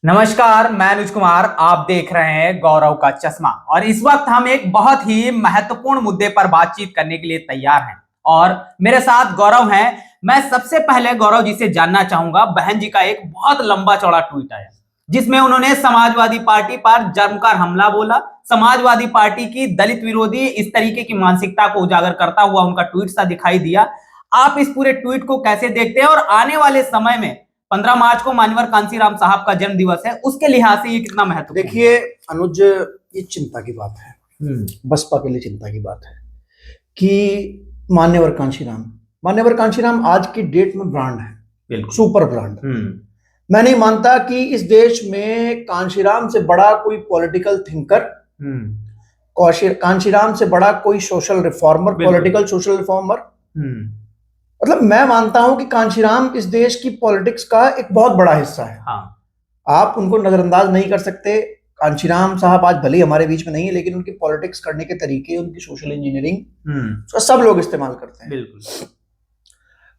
नमस्कार, मैं अनुज कुमार। आप देख रहे हैं गौरव का चश्मा और इस वक्त हम एक बहुत ही महत्वपूर्ण मुद्दे पर बातचीत करने के लिए तैयार हैं और मेरे साथ गौरव हैं। मैं सबसे पहले गौरव जी से जानना चाहूंगा, बहन जी का एक बहुत लंबा चौड़ा ट्वीट आया जिसमें उन्होंने समाजवादी पार्टी पर जमकर हमला बोला। समाजवादी पार्टी की दलित विरोधी इस तरीके की मानसिकता को उजागर करता हुआ उनका ट्वीट सा दिखाई दिया। आप इस पूरे ट्वीट को कैसे देखते हैं और आने वाले समय में 15 मार्च को मान्यवर कांसीराम साहब का जन्म दिवस है, उसके लिहाज से ये कितना महत्वपूर्ण है? देखिए अनुज, ये चिंता की बात है, बसपा के लिए चिंता की बात है कि मान्यवर कांशीराम आज की डेट में ब्रांड है, बिल्कुल सुपर ब्रांड। मैं नहीं मानता कि इस देश में कांशीराम से बड़ा कोई पॉलिटिकल थिंकर, कांशीराम से बड़ा कोई social reformer, political social reformer. मतलब मैं मानता हूं कि कांशीराम इस देश की पॉलिटिक्स का एक बहुत बड़ा हिस्सा है। हाँ। आप उनको नजरअंदाज नहीं कर सकते। कांशीराम साहब आज भले हमारे बीच में नहीं है, लेकिन उनकी पॉलिटिक्स करने के तरीके, उनकी सोशल इंजीनियरिंग उसका सब लोग इस्तेमाल करते हैं। बिल्कुल।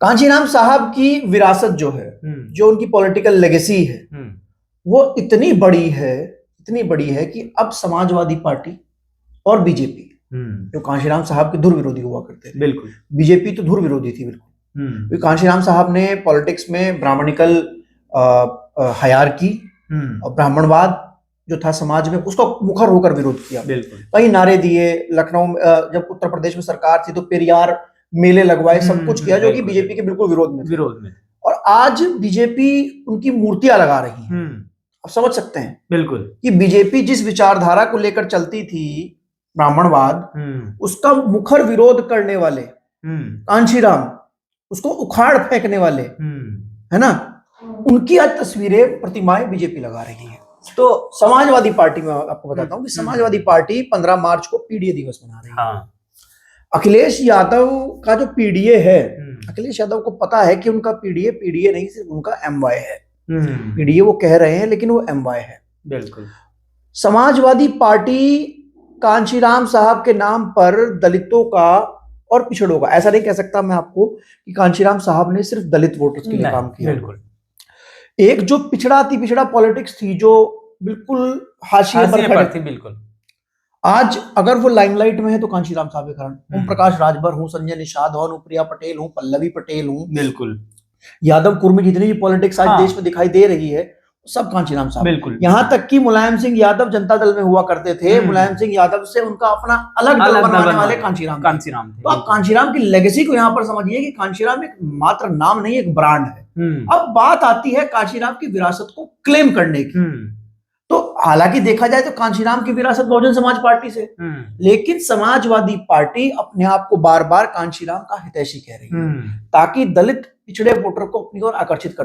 कांशीराम साहब की विरासत जो है, जो उनकी पॉलिटिकल लेगेसी है, वो इतनी बड़ी है कि अब समाजवादी पार्टी और बीजेपी, जो कांशीराम साहब के धुर विरोधी हुआ करते थे, बिल्कुल, बीजेपी तो धुर विरोधी थी बिल्कुल। कांशीराम साहब ने पॉलिटिक्स में ब्राह्मणिकल हायरार्की और ब्राह्मणवाद जो था समाज में, उसका मुखर होकर विरोध किया। कई नारे दिए। लखनऊ जब उत्तर प्रदेश में सरकार थी तो पेरियार मेले लगवाए, सब कुछ किया, जो कि बीजेपी के बिल्कुल विरोध में। और आज बीजेपी उनकी मूर्तियां लगा रही है। आप समझ सकते हैं बिल्कुल कि बीजेपी जिस विचारधारा को लेकर चलती थी, ब्राह्मणवाद, उसका मुखर विरोध करने वाले कांशीराम, उसको उखाड़ फेंकने वाले, है ना, उनकी आज तस्वीरें, प्रतिमाएं बीजेपी लगा रही है। तो समाजवादी पार्टी में आपको बताता हूं कि समाजवादी पार्टी 15 मार्च को पीडीए दिवस मना रही है। हाँ। अखिलेश यादव का जो पीडीए है, अखिलेश यादव को पता है कि उनका पीडीए नहीं, सिर्फ उनका एमवाय है। पीडीए वो कह रहे हैं, लेकिन वो एमवाय है। बिल्कुल। समाजवादी पार्टी कांशीराम साहब के नाम पर दलितों का और पिछड़ों का, ऐसा नहीं कह सकता मैं आपको कि कांशीराम साहब ने सिर्फ दलित वोटर्स के लिए काम किया। बिल्कुल। एक जो पिछड़ा पॉलिटिक्स थी, जो बिल्कुल हाशिए पर थी, बिल्कुल। आज अगर वो लाइमलाइट में है तो कांशीराम साहब के कारण। ओम प्रकाश राजभर हूं, संजय निषाद हूं, अनुप्रिया पटेल हूं, पल्लवी पटेल हूं, बिल्कुल, यादव कुर्मी, जितनी भी पॉलिटिक्स आज देश में दिखाई दे रही है, सब कांशीराम साहब। बिल्कुल। यहां तक कि मुलायम सिंह यादव जनता दल में हुआ करते थे। मुलायम सिंह यादव से उनका अपना अलग दल बनवाने वाले कांशीराम थे। तो आप कांशीराम की लेगेसी को यहां पर समझिए कि कांशीराम एक मात्र नाम नहीं, एक ब्रांड है। अब बात आती है कांशीराम की विरासत को क्लेम करने की। तो हालांकि देखा जाए तो कांशीराम की विरासत बहुजन समाज पार्टी से, लेकिन समाजवादी पार्टी अपने आप को बार बार कांशीराम का हितैषी कह रही है, ताकि दलित पिछड़े वोटर को अपनी ओर आकर्षित कर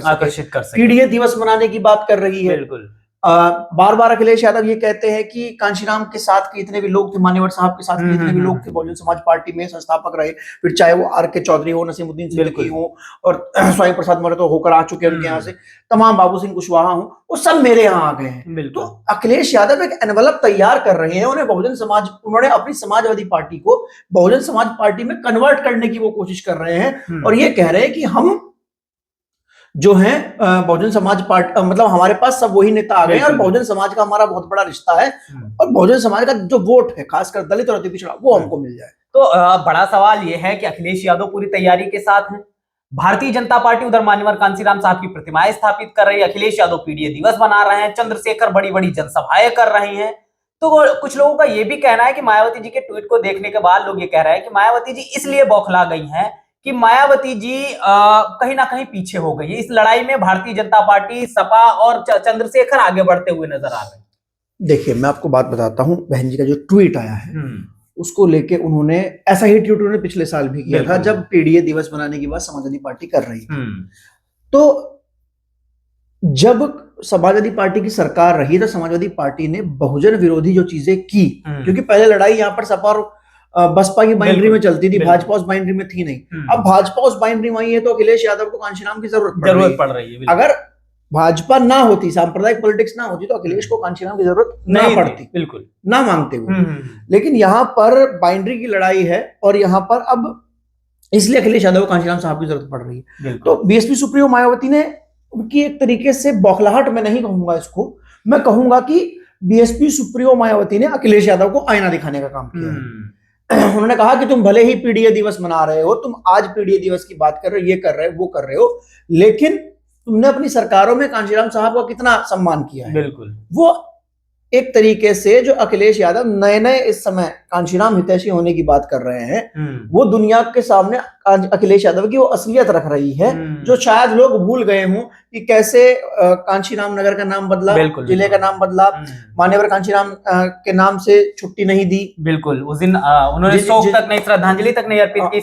सके। पीडीए दिवस मनाने की बात कर रही है। बिल्कुल। बार बार अखिलेश यादव ये कहते हैं कि कांशीराम के साथ के जितने भी लोग थे, मान्यवर साहब के साथ के जितने भी लोग थे, बहुजन समाज पार्टी में संस्थापक रहे, फिर चाहे वो आर.के. चौधरी हो, नसीमुद्दीन सिद्दीकी हो, और स्वयं प्रसाद मौर्य तो होकर आ चुके हैं उनके यहाँ से, तमाम बाबू सिंह कुशवाहा हो, वो सब मेरे यहाँ आ गए हैं। तो अखिलेश यादव एक एनवलप तैयार कर रहे हैं। उन्होंने अपनी समाजवादी पार्टी को बहुजन समाज पार्टी में कन्वर्ट करने की वो कोशिश कर रहे हैं, और ये कह रहे हैं कि हम जो है बहुजन समाज पार्टी, मतलब हमारे पास सब वही नेता आ गए हैं और बहुजन समाज का हमारा बहुत बड़ा रिश्ता है, और बहुजन समाज का जो वोट है, खासकर दलित और अति पिछड़ा, वो हमको मिल जाए। तो बड़ा सवाल ये है कि अखिलेश यादव पूरी तैयारी के साथ हैं। भारतीय जनता पार्टी उधर मान्यवर कांशीराम साहब की प्रतिमाएं स्थापित कर रही है, अखिलेश यादव पीडीए दिवस बना रहे हैं, चंद्रशेखर बड़ी बड़ी जनसभाएं कर रहे हैं। तो कुछ लोगों का यह भी कहना है कि मायावती जी के ट्वीट को देखने के बाद लोग ये कह रहे हैं कि मायावती जी इसलिए बौखला गई हैं कि मायावती जी कहीं ना कहीं पीछे हो गई है इस लड़ाई में। भारतीय जनता पार्टी, सपा और चंद्रशेखर आगे बढ़ते हुए नजर आ रहे हैं। देखिए, मैं आपको बात बताता हूं, बहन जी का जो ट्वीट आया है, उसको लेके उन्होंने ऐसा ही ट्वीट उन्होंने पिछले साल भी किया था, जब पीडीए दिवस बनाने की बात समाजवादी पार्टी कर रही थी। तो जब समाजवादी पार्टी की सरकार रही तो समाजवादी पार्टी ने बहुजन विरोधी जो चीजें की, क्योंकि पहले लड़ाई यहाँ पर सपा और बसपा की बाइंड्री में चलती थी, भाजपा उस बाइंड्री में थी नहीं। अब भाजपा उस बाइंड्री में आई है तो अखिलेश यादव को कांशीराम की जरूरत पड़ रही है। अगर भाजपा ना होती, सांप्रदायिक पॉलिटिक्स ना होती, तो अखिलेश को कांशीराम की जरूरत ना पड़ती, बिल्कुल ना मांगते हुए। लेकिन यहाँ पर बाइंड्री की लड़ाई है, और यहाँ पर अब इसलिए अखिलेश यादव को कांशीराम साहब की जरूरत पड़ रही है। तो बीएसपी सुप्रीमो मायावती ने उनकी एक तरीके से बौखलाहट मैं नहीं कहूंगा इसको, मैं कहूंगा कि बीएसपी सुप्रीमो मायावती ने अखिलेश यादव को आईना दिखाने का काम किया है। उन्होंने कहा कि तुम भले ही पीडीए दिवस मना रहे हो, तुम आज पीडीए दिवस की बात कर रहे हो, ये कर रहे हो, वो कर रहे हो, लेकिन तुमने अपनी सरकारों में कांशीराम साहब का कितना सम्मान किया है। बिल्कुल। वो एक तरीके से जो अखिलेश यादव नए नए इस समय कांशीराम हितैषी होने की बात कर रहे हैं, वो दुनिया के सामने अखिलेश यादव की वो असलियत रख रही है, जो शायद लोग भूल गए हों कि कैसे कांशीराम नगर का नाम बदला, जिले का नाम बदला, मान्यवर कांशीराम के नाम से छुट्टी नहीं दी। बिल्कुल, उस दिन उन्होंने शोक तक नहीं, श्रद्धांजलि तक नहीं अर्पित की,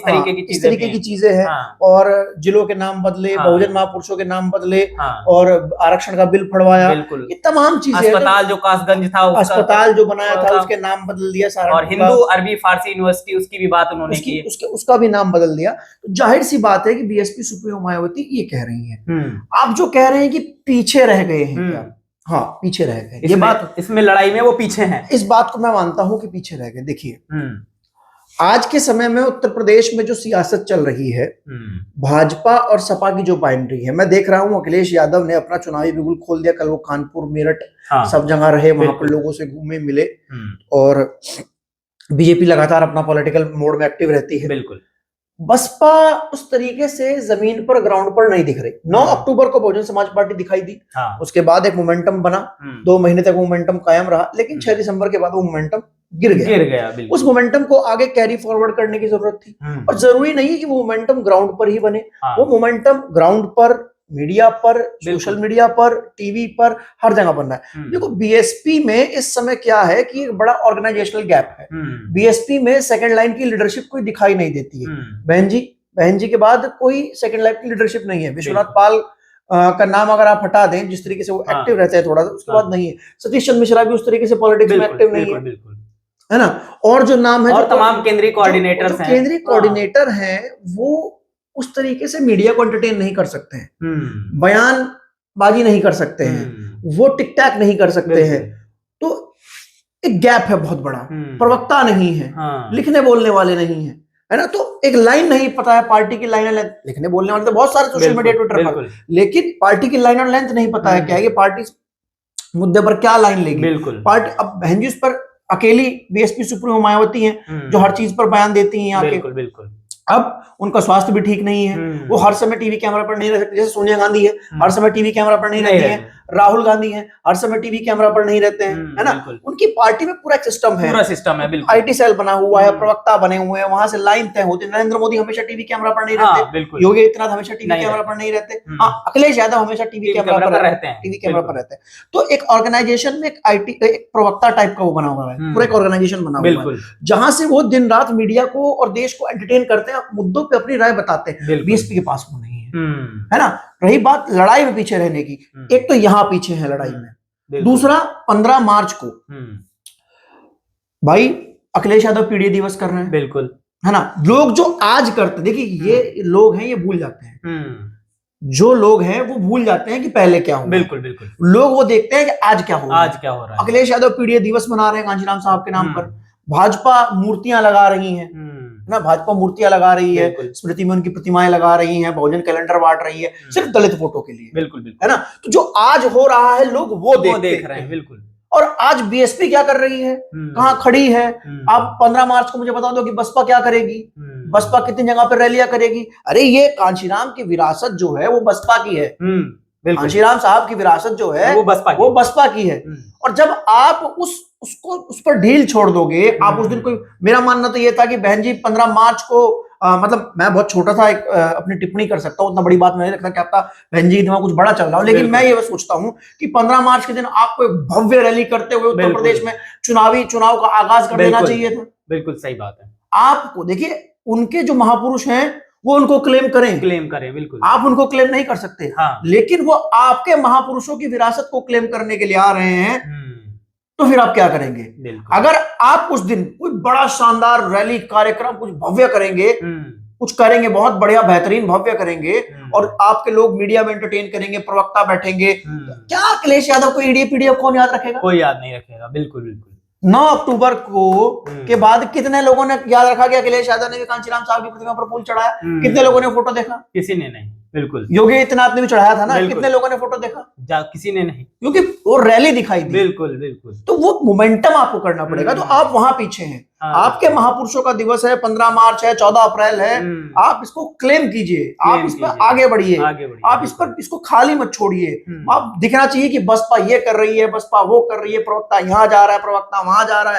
इस तरीके की चीजें हैं। और जिलों के नाम बदले, बहुजन महापुरुषों के नाम बदले, और आरक्षण का बिल फड़वाया, ये तमाम चीजें। अस्पताल जो कासगंज था, अस्पताल जो बनाया था उसके नाम बदल दिया सारा, और हिंदू अरबी फारसी यूनिवर्सिटी उसकी भी बात उन्होंने की, उसका भी नाम बदल दिया। तो जाहिर सी बात है कि बीएसपी सुप्रीमो मायावती ये कह रही हैं। आप जो कह रहे हैं कि पीछे रह गए हैं क्या? हाँ, पीछे रह गए, ये बात, इसमें लड़ाई में वो पीछे हैं, इस बात को मैं मानता हूं कि पीछे रह गए। देखिए, आज के समय में उत्तर प्रदेश में जो सियासत चल रही है, भाजपा और सपा की जो बाइंड्री है, मैं देख रहा हूं अखिलेश यादव ने अपना चुनावी बिगुल खोल दिया। कल वो कानपुर, मेरठ, सब जगह रहे, वहां पर लोगों से घूमे मिले, और बीजेपी लगातार अपना पॉलिटिकल मोड में एक्टिव रहती है। बिल्कुल। बसपा उस तरीके से जमीन पर, ग्राउंड पर नहीं दिख रही। 9 अक्टूबर को बहुजन समाज पार्टी दिखाई दी, उसके बाद एक मोमेंटम बना, 2 महीने तक मोमेंटम कायम रहा, लेकिन 6 दिसंबर के बाद वो मोमेंटम गिर गया। उस मोमेंटम को आगे कैरी फॉरवर्ड करने की जरूरत थी, और जरूरी नहीं कि वो मोमेंटम ग्राउंड पर ही बने। वो मोमेंटम ग्राउंड पर, मीडिया पर, सोशल मीडिया पर, टीवी पर, हर जगह बनना है। देखो, बीएसपी में इस समय क्या है कि एक बड़ा ऑर्गेनाइजेशनल गैप है। बीएसपी में सेकंड लाइन की लीडरशिप कोई दिखाई नहीं देती है। बहन जी के बाद कोई सेकंड लाइन की लीडरशिप नहीं है। विश्वनाथ पाल का नाम अगर आप हटा दें, जिस तरीके से वो एक्टिव रहते हैं थोड़ा सा, उसके बाद नहीं है। सतीश चंद्र मिश्रा भी उस तरीके से पॉलिटिक्स में एक्टिव नहीं है ना। और जो नाम है, और तमाम केंद्रीय कोऑर्डिनेटर्स हैं, केंद्रीय कोऑर्डिनेटर हैं, वो उस तरीके से मीडिया को एंटरटेन नहीं कर सकते हैं, बयानबाजी नहीं कर सकते हैं, वो टिक टैक नहीं कर सकते हैं। तो एक गैप है बहुत बड़ा, प्रवक्ता नहीं है, लिखने बोलने वाले नहीं है, है ना। तो एक लाइन नहीं पता है, पार्टी की लाइन लेंथ, लिखने बोलने वाले तो बहुत सारे सोशल मीडिया, ट्विटर पर, लेकिन पार्टी की लाइन और लेंथ नहीं पता है क्या है, कि पार्टी मुद्दे पर क्या लाइन लेगी पार्टी। अब बहन जी उस पर अकेली बीएसपी सुप्रीमो मायावती हैं, जो हर चीज पर बयान देती हैं आके। बिल्कुल। अब उनका स्वास्थ्य भी ठीक नहीं है, वो हर समय टीवी कैमरा पर नहीं रह सकते। जैसे सोनिया गांधी है, हर समय टीवी कैमरा पर नहीं रहती है, राहुल गांधी है, हर समय टीवी कैमरा पर नहीं रहते हैं, है ना। उनकी पार्टी में पूरा सिस्टम है, बिल्कुल। आईटी सेल बना हुआ है, प्रवक्ता बने हुए हैं, वहां से लाइन तय होती है। नरेंद्र मोदी हमेशा टीवी कैमरा पर नहीं रहते, योगी आदित्यनाथ हमेशा टीवी कैमरा पर नहीं रहते, हाँ, अखिलेश यादव हमेशा टीवी कैमरा पर रहते हैं। तो एक ऑर्गेनाइजेशन में एक आईटी, एक प्रवक्ता टाइप का वो बना हुआ है, पूरा एक ऑर्गेनाइजेशन बना हुआ है, जहां से वो दिन रात मीडिया को और देश को एंटरटेन करते हैं, मुद्दों पे अपनी राय बताते हैं। बीएसपी के पास वो नहीं है ना। रही बात लड़ाई में पीछे रहने की, एक तो यहां पीछे है लड़ाई में, दूसरा 15 मार्च को भाई अखिलेश यादव पीडीए दिवस कर रहे हैं, बिल्कुल, है ना। लोग जो आज करते, देखिए ये लोग हैं, ये भूल जाते हैं, जो लोग हैं वो भूल जाते हैं कि पहले क्या हुआ। बिल्कुल। लोग वो देखते हैं कि आज क्या हो रहा है। अखिलेश यादव पीडीए दिवस मना रहे हैं कांशीराम साहब के नाम पर, भाजपा मूर्तियां लगा रही है ना, भाजपा मूर्तियां लगा रही है, स्मृति में उनकी प्रतिमाएं लगा रही हैं, बहुजन कैलेंडर बांट रही है, सिर्फ दलित फोटो के लिए, बिल्कुल, है ना। तो जो आज हो रहा है लोग वो देख रहे हैं, बिल्कुल। और आज बीएसपी क्या कर रही है, कहां खड़ी है। आप 15 मार्च को मुझे बता दो कि बसपा क्या करेगी, बसपा कितनी जगह पर रैलियां करेगी। अरे ये कांशीराम की विरासत जो है वो बसपा की है, कांशीराम साहब की विरासत जो है वो बसपा की है। और जब आप उस पर ढील छोड़ दोगे, आप उस दिन कोई, मेरा मानना तो ये था कि बहन जी 15 मार्च को मतलब मैं बहुत छोटा था, अपनी टिप्पणी कर सकता हूँ, उतना बड़ी बात नहीं लगता कि आपका बहन जी दिमाग कुछ बड़ा चल रहा हो, लेकिन मैं ये सोचता हूँ कि 15 मार्च के दिन आपको एक भव्य रैली करते हुए उत्तर प्रदेश में चुनाव का आगाज कर देना चाहिए था। बिल्कुल सही बात है। आपको देखिए, उनके जो महापुरुष हैं वो उनको क्लेम करें, बिल्कुल, आप उनको क्लेम नहीं कर सकते, लेकिन वो आपके महापुरुषों की विरासत को क्लेम करने के लिए आ रहे हैं, तो फिर आप क्या करेंगे। अगर आप उस दिन कोई बड़ा शानदार रैली कार्यक्रम कुछ भव्य करेंगे, कुछ करेंगे, बहुत बढ़िया बेहतरीन भव्य करेंगे, और आपके लोग मीडिया में एंटरटेन करेंगे, प्रवक्ता बैठेंगे, क्या अखिलेश यादव को ईडीए पीडीएफ कौन याद रखेगा? कोई याद नहीं रखेगा, बिल्कुल। 9 अक्टूबर को के बाद कितने लोगों ने याद रखा कि अखिलेश यादव ने भी कांशीराम साहब की प्रतिमा पर फूल चढ़ाया? कितने लोगों ने फोटो देखा? किसी ने नहीं। बिल्कुल। योगी आदित्यनाथ ने भी चढ़ाया था ना, कितने लोगों ने फोटो देखा? किसी ने नहीं, क्योंकि वो रैली दिखाई दी। बिल्कुल बिल्कुल। तो वो मोमेंटम आपको करना पड़ेगा। तो आप वहां पीछे हैं। आपके महापुरुषों का दिवस है, 15 मार्च है, 14 अप्रैल है, आप इसको क्लेम कीजिए, आप इस पर आगे बढ़िए, आप इस पर इसको खाली मत छोड़िए। आप दिखना चाहिए कि बसपा ये कर रही है, बसपा वो कर रही है, प्रवक्ता यहाँ जा रहा है, प्रवक्ता वहां जा रहा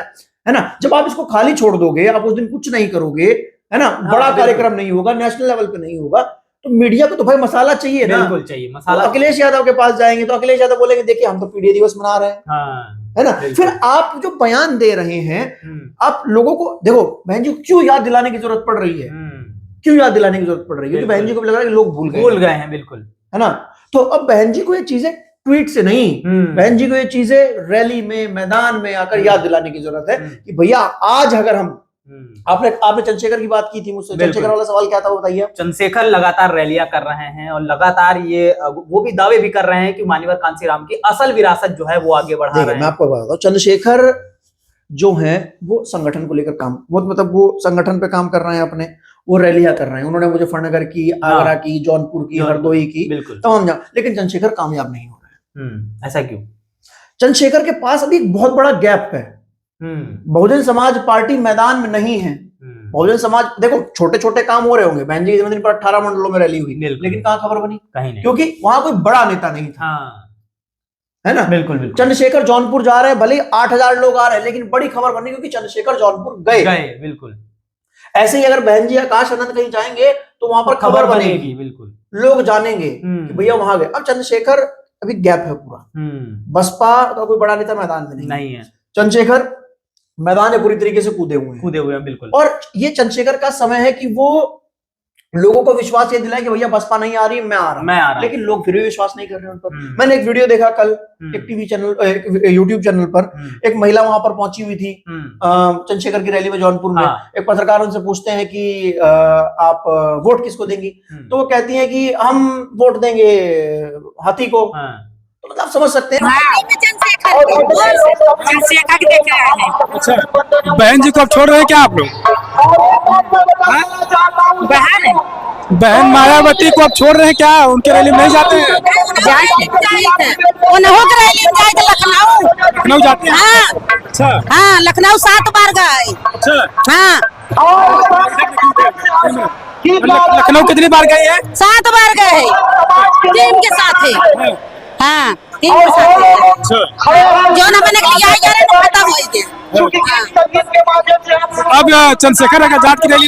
है ना। जब आप इसको खाली छोड़ दोगे, आप उस दिन कुछ नहीं करोगे, है ना, बड़ा कार्यक्रम नहीं होगा, नेशनल लेवल पे नहीं होगा, तो मीडिया को तो भाई मसाला चाहिए ना। बिल्कुल चाहिए मसाला। तो अखिलेश यादव के पास जाएंगे तो अखिलेश यादव बोलेंगे देखिए हम तो पीडीए दिवस मना रहे हैं, है ना। फिर आप जो बयान दे रहे हैं, आप लोगों को देखो बहन जी क्यों याद दिलाने की जरूरत पड़ रही है, क्यों याद दिलाने की जरूरत पड़ रही है? क्योंकि बहन जी को भी लग रहा है कि लोग भूल गए हैं, बिल्कुल, है ना। तो अब बहन जी को ये चीजें ट्वीट से नहीं, बहन जी को ये चीजें रैली में, मैदान में आकर याद दिलाने की जरूरत है कि भैया आज अगर हम आपने चंद्रशेखर की बात की थी मुझसे, चंद्रशेखर वाला सवाल क्या था बताइए। चंद्रशेखर लगातार रैलियां कर रहे हैं और लगातार ये वो भी दावे भी कर रहे हैं कि मान्यवर कांशीराम की असल विरासत जो है वो आगे बढ़ा रहे हैं। मैं आपको बताता हूँ, चंद्रशेखर जो है वो संगठन को लेकर काम, मतलब वो संगठन पे काम कर रहे हैं अपने, वो रैलियां कर रहे हैं। उन्होंने मुजफ्फरनगर की, आगरा की, जौनपुर की, हरदोई की, तमाम जगह, लेकिन चंद्रशेखर कामयाब नहीं हो रहे हैं। ऐसा क्यों? चंद्रशेखर के पास अभी एक बहुत बड़ा गैप है। बहुजन समाज पार्टी मैदान में नहीं है। बहुजन समाज देखो छोटे छोटे काम हो रहे होंगे, बहन जी के जन्मदिन पर 18 मंडलों में रैली हुई, लेकिन कहां खबर बनी? कहीं नहीं, क्योंकि वहां कोई बड़ा नेता नहीं था, है ना। बिल्कुल बिल्कुल। चंद्रशेखर जौनपुर जा रहे हैं, भले 8000 लोग आ रहे हैं, लेकिन बड़ी खबर बनी क्योंकि चंद्रशेखर जौनपुर गए। बिल्कुल। ऐसे ही अगर बहन जी आकाश आनंद कहीं जाएंगे तो वहां पर खबर बनेगी, बिल्कुल, लोग जानेंगे कि भैया वहां गए। अब चंद्रशेखर अभी गैप है पूरा, बसपा का कोई बड़ा नेता मैदान में नहीं है। चंद्रशेखर मैदान में पूरी तरीके से कूदे हुए हैं, बिल्कुल। और ये चंद्रशेखर का समय है कि वो लोगों को विश्वास ये दिलाए कि भैया बसपा नहीं आ रही, मैं आ रहा हूं। लेकिन लोग फिर भी विश्वास नहीं कर रहे हैं उन पर। मैंने एक वीडियो देखा कल, एक टीवी चैनल, एक यूट्यूब चैनल पर, एक महिला वहां पर पहुंची हुई थी चंद्रशेखर की रैली में जौनपुर में। एक पत्रकार उनसे पूछते हैं कि आप वोट किसको देंगी, तो वो कहती है कि हम वोट देंगे हाथी को। तो मतलब आप समझ सकते हैं। अच्छा, बहन जी को अब छोड़ रहे हैं क्या आप लोग? बहन मायावती को अब छोड़ रहे हैं क्या? उनके रैली में नहीं जाते हैं? लखनऊ जाते हैं? हाँ। अच्छा, हाँ, लखनऊ 7 बार गए। अच्छा, हाँ। लखनऊ कितनी बार गई है? 7 बार गए टीम के साथ है। हाँ, टीम के साथ है। जो न बने के लिए जा रहे हैं खत्म हो गए। अब चंद्रशेखर आजाद की रैली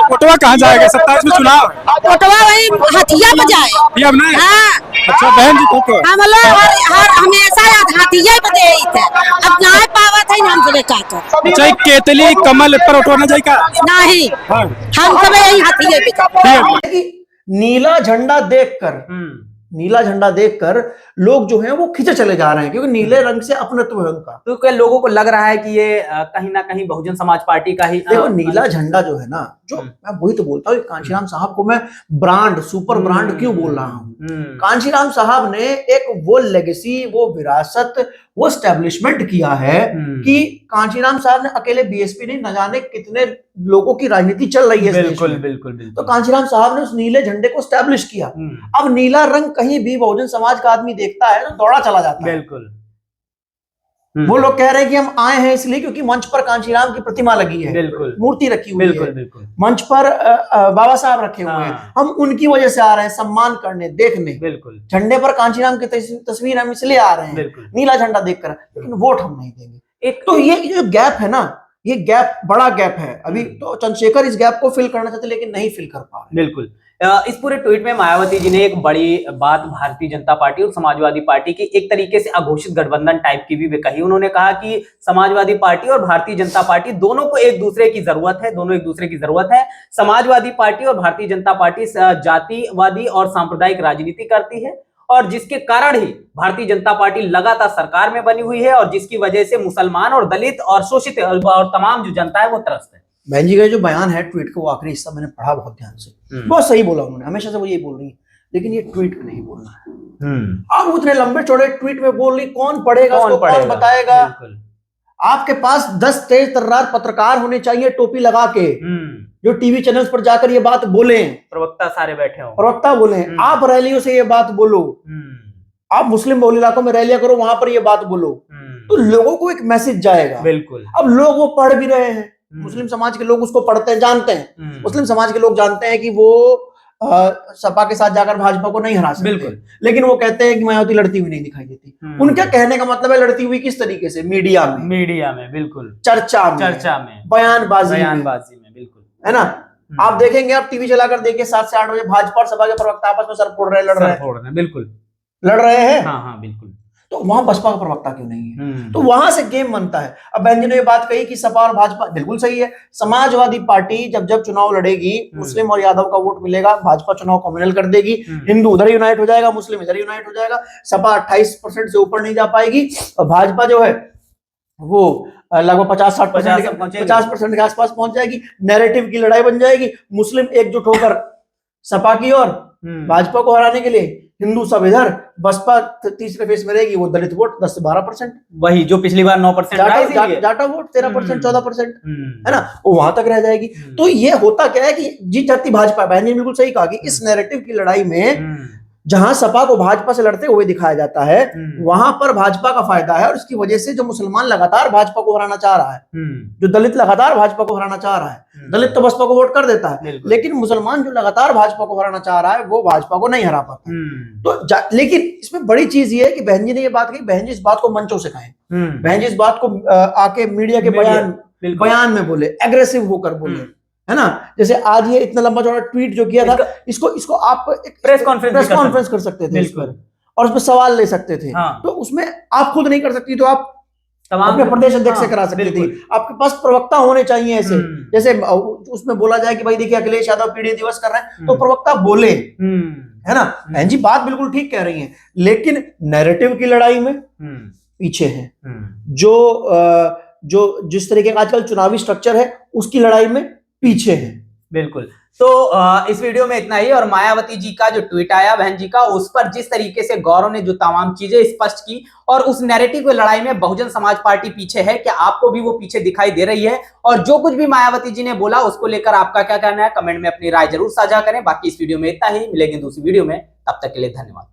फोटोवा कहाँ जाएगा? 27 में चुनाव, फोटोवा वही हथिया पे जाए। अब नहीं? हाँ। अच्छा बहन जी फोटो हम लोग हर हमेशा हथिया पे दे थे, अब नहीं पावत है हम से का कर। अच्छा केतली कमल पर उठवाना जाएगा? नहीं, हम सब यही हथिया पे। नीला झंडा देखकर लोग जो हैं वो खिंचे चले जा रहे हैं, क्योंकि नीले रंग से अपनत्व है उनका। तो क्या लोगों को लग रहा है कि ये कहीं ना कहीं बहुजन समाज पार्टी का ही देखो नीला झंडा जो है ना, जो मैं वही तो बोलता हूँ, कांशीराम साहब को मैं ब्रांड, सुपर ब्रांड क्यों बोल रहा हूँ। कांशीराम साहब ने एक वो लेगेसी, वो विरासत, वो एस्टेब्लिशमेंट किया है कि कांशीराम साहब ने अकेले बीएसपी नहीं, न जाने कितने लोगों की राजनीति चल रही है। बिल्कुल बिल्कुल। तो कांशीराम साहब ने उस नीले झंडे को एस्टेब्लिश किया। अब नीला रंग कहीं भी बहुजन समाज का आदमी देखता है तो दौड़ा चला जाता है। बिल्कुल। वो लोग कह रहे हैं कि हम आए हैं इसलिए क्योंकि मंच पर कांशीराम की प्रतिमा लगी है, बिल्कुल, मूर्ति रखी हुई है, मंच पर बाबा साहब रखे हुए हैं, हम उनकी वजह से आ रहे हैं सम्मान करने, देखने। बिल्कुल। झंडे पर कांशीराम की तस्वीर हम इसलिए आ रहे हैं, नीला झंडा देखकर, लेकिन वोट हम नहीं देंगे। तो ये जो गैप है ना, ये गैप बड़ा गैप है अभी। तो चंद्रशेखर इस गैप को फिल करना चाहते लेकिन नहीं फिल कर पा रहे। बिल्कुल। इस पूरे ट्वीट में मायावती जी ने एक बड़ी बात भारतीय जनता पार्टी और समाजवादी पार्टी की एक तरीके से अघोषित गठबंधन टाइप की भी कही। उन्होंने कहा कि समाजवादी पार्टी और भारतीय जनता पार्टी दोनों को एक दूसरे की जरूरत है, दोनों एक दूसरे की जरूरत है। समाजवादी पार्टी और भारतीय जनता पार्टी जातिवादी और सांप्रदायिक राजनीति करती है और जिसके कारण ही भारतीय जनता पार्टी लगातार सरकार में बनी हुई है और जिसकी वजह से मुसलमान और दलित और शोषित और तमाम जो जनता है वो त्रस्त है। बहन जी का जो बयान है ट्वीट का, वो आखिरी हिस्सा मैंने पढ़ा बहुत ध्यान से, बहुत सही बोला उन्होंने, हमेशा से वो यही बोल रही है, लेकिन ये ट्वीट में नहीं बोलना है। आप उतने लंबे चौड़े ट्वीट में बोल रही, कौन पढ़ेगा, कौन बताएगा? आपके पास 10 तेज तर्रार पत्रकार होने चाहिए टोपी लगा के, जो टीवी चैनल्स पर जाकर ये बात बोले, प्रवक्ता सारे बैठे हो, प्रवक्ता बोले, आप रैलियों से ये बात बोलो, आप मुस्लिम बहुल इलाकों में रैलियां करो, वहां पर ये बात बोलो, तो लोगों को एक मैसेज जाएगा। बिल्कुल। अब लोग वो पढ़ भी रहे हैं, मुस्लिम समाज के लोग उसको पढ़ते हैं, जानते हैं, मुस्लिम समाज के लोग जानते हैं कि वो सपा के साथ जाकर भाजपा को नहीं हरा सकते। बिल्कुल। लेकिन वो कहते हैं कि मायावती लड़ती हुई नहीं दिखाई देती। उनका कहने का मतलब है लड़ती हुई किस तरीके से? मीडिया में, बिल्कुल, चर्चा में, बयानबाजी में, बिल्कुल, है ना। आप देखेंगे, आप टीवी चलाकर देखिए, 7 से 8 बजे भाजपा और सपा के प्रवक्ता आपस में सर फोड़ रहे, लड़ रहे हैं, बिल्कुल लड़ रहे हैं। हाँ, बिल्कुल। तो वहां बसपा का प्रवक्ता क्यों नहीं है? तो वहां से गेम बनता है। अब बहन जी ने ये बात कही कि सपा और भाजपा, बिल्कुल सही है। समाजवादी पार्टी जब जब चुनाव लड़ेगी, मुस्लिम और यादव का वोट मिलेगा, भाजपा चुनाव कम्युनल कर देगी, हिंदू उधर यूनाइट हो जाएगा, मुस्लिम इधर यूनाइट हो जाएगा, सपा 28% से ऊपर नहीं जा पाएगी और भाजपा जो है वो लगभग 50% के आसपास पहुंच जाएगी। नैरेटिव की लड़ाई बन जाएगी, मुस्लिम एकजुट होकर सपा की और भाजपा को हराने के लिए, हिंदू सब इधर, बसपा तीसरे फेस में रहेगी, वो दलित वोट 10 से 12%, वही जो पिछली बार 9% जाटा वोट 13% 14%, है ना, वो वहां तक रह जाएगी। तो ये होता क्या है कि जीत जाती भाजपा। बहन ने बिल्कुल सही कहा कि इस नैरेटिव की लड़ाई में जहां सपा को भाजपा से लड़ते हुए दिखाया जाता है, वहां पर भाजपा का फायदा है। और इसकी वजह से जो मुसलमान लगातार भाजपा को हराना चाह रहा है, जो दलित लगातार भाजपा को हराना चाह रहा है, दलित तो बसपा को वोट कर देता है, लेकिन मुसलमान जो लगातार भाजपा को हराना चाह रहा है वो भाजपा को नहीं हरा पाता। तो लेकिन इसमें बड़ी चीज ये है कि बहन जी ने ये बात कही, बहन जी इस बात को मंचों से कहें, बहन जी इस बात को आके मीडिया के बयान में बोले, एग्रेसिव होकर बोले, है ना। जैसे आज ये इतना लंबा चौड़ा ट्वीट जो किया था, इसको आप प्रेस कॉन्फ्रेंस कर सकते थे इस पर, और उसमें सवाल ले सकते थे। तो उसमें आप खुद नहीं कर सकती तो आप अपने प्रदेश अध्यक्ष से करा सकते थे। आपके पास प्रवक्ता होने चाहिए ऐसे, जैसे उसमें बोला जाए कि भाई देखिए अखिलेश यादव पीढ़ी दिवस कर रहे हैं, तो प्रवक्ता बोले, है ना। बहन जी बात बिल्कुल ठीक कह रही हैं, लेकिन नैरेटिव की लड़ाई में पीछे है। जो जिस तरीके का आजकल चुनावी स्ट्रक्चर है उसकी लड़ाई में पीछे है। बिल्कुल। तो इस वीडियो में इतना ही। और मायावती जी का जो ट्वीट आया बहन जी का, उस पर जिस तरीके से गौरव ने जो तमाम चीजें स्पष्ट की, और उस नैरेटिव की लड़ाई में बहुजन समाज पार्टी पीछे है, क्या आपको भी वो पीछे दिखाई दे रही है? और जो कुछ भी मायावती जी ने बोला उसको लेकर आपका क्या कहना है, कमेंट में अपनी राय जरूर साझा करें। बाकी इस वीडियो में इतना ही, मिलेंगे दूसरी वीडियो में, तब तक के लिए धन्यवाद।